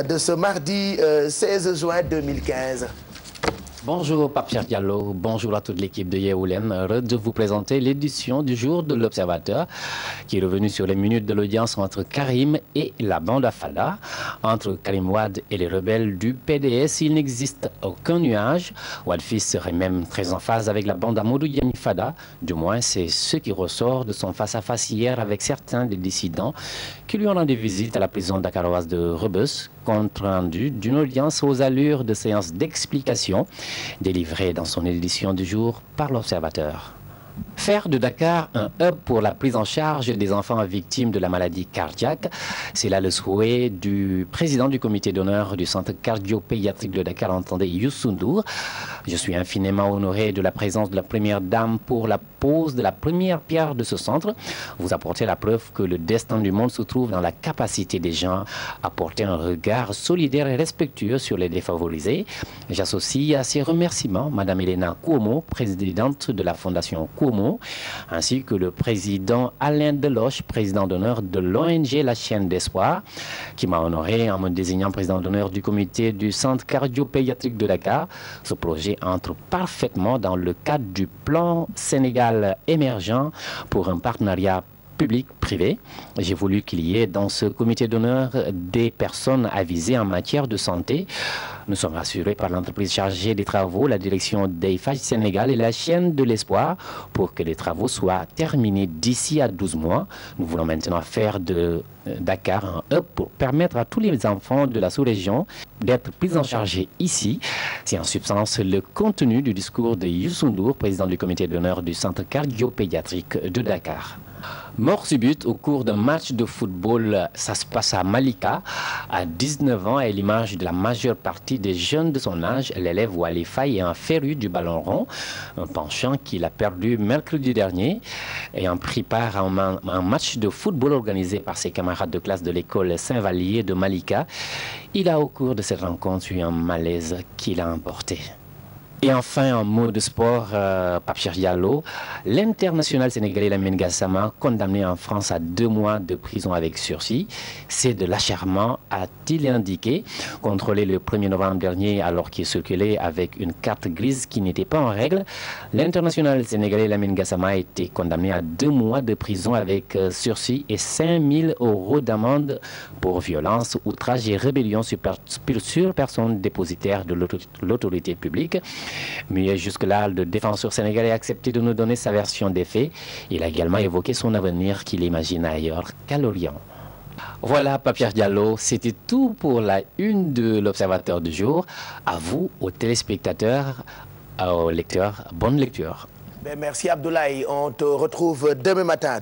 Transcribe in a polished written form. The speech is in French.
de ce mardi 16 juin 2015. Bonjour Pape Cheikh Diallo, bonjour à toute l'équipe de Yeewu Leen. Heureux de vous présenter l'édition du jour de l'Observateur qui est revenu sur les minutes de l'audience entre Karim et la bande Fada. Entre Karim Wade et les rebelles du PDS, il n'existe aucun nuage. Wade fils serait même très en phase avec la bande Amadou Diagne Fada. Du moins, c'est ce qui ressort de son face-à-face hier avec certains des dissidents qui lui ont rendu visite à la prison dakaroise de Rebeuss, compte rendu d'une audience aux allures de séance d'explication délivrée dans son édition du jour par l'Observateur. Faire de Dakar un hub pour la prise en charge des enfants victimes de la maladie cardiaque, c'est là le souhait du président du comité d'honneur du centre cardio-pédiatrique de Dakar, entendez Youssou Ndour. Je suis infiniment honoré de la présence de la première dame pour la pose de la première pierre de ce centre. Vous apportez la preuve que le destin du monde se trouve dans la capacité des gens à porter un regard solidaire et respectueux sur les défavorisés. J'associe à ces remerciements Madame Elena Cuomo, présidente de la Fondation Cuomo, ainsi que le président Alain Deloche, président d'honneur de l'ONG La Chaîne d'Espoir, qui m'a honoré en me désignant président d'honneur du comité du centre cardio-pédiatrique de Dakar. Ce projet entre parfaitement dans le cadre du plan Sénégal émergent pour un partenariat public-privé. J'ai voulu qu'il y ait dans ce comité d'honneur des personnes avisées en matière de santé. Nous sommes rassurés par l'entreprise chargée des travaux, la direction d'EIFAG Sénégal et la chaîne de l'espoir pour que les travaux soient terminés d'ici à 12 mois. Nous voulons maintenant faire de Dakar un hub pour permettre à tous les enfants de la sous-région d'être pris en charge ici. C'est en substance le contenu du discours de Youssou Ndour, président du comité d'honneur du centre cardio-pédiatrique de Dakar. Mort subite au cours d'un match de football, ça se passe à Malika. À 19 ans, à l'image de la majeure partie des jeunes de son âge, l'élève Wali Faye est un féru du ballon rond, un penchant qu'il a perdu mercredi dernier, ayant pris part à un match de football organisé par ses camarades de classe de l'école Saint-Vallier de Malika. Il a au cours de cette rencontre eu un malaise qui l'a emporté. Et enfin, en mot de sport, Pape Cheikh Diallo, l'international sénégalais Lamine Gassama, condamné en France à 2 mois de prison avec sursis, c'est de l'acharnement, a-t-il indiqué, contrôlé le 1er novembre dernier alors qu'il circulait avec une carte grise qui n'était pas en règle. L'international sénégalais Lamine Gassama a été condamné à 2 mois de prison avec sursis et 5 000 € d'amende pour violence, outrage et rébellion sur personne dépositaire de l'autorité publique. Mais jusque-là, le défenseur sénégalais a accepté de nous donner sa version des faits. Il a également évoqué son avenir qu'il imagine ailleurs qu'à l'Orient. Voilà, Pape Cheikh Diallo, c'était tout pour la une de l'Observateur du jour. À vous, aux téléspectateurs, aux lecteurs, bonne lecture. Merci Abdoulaye, on te retrouve demain matin.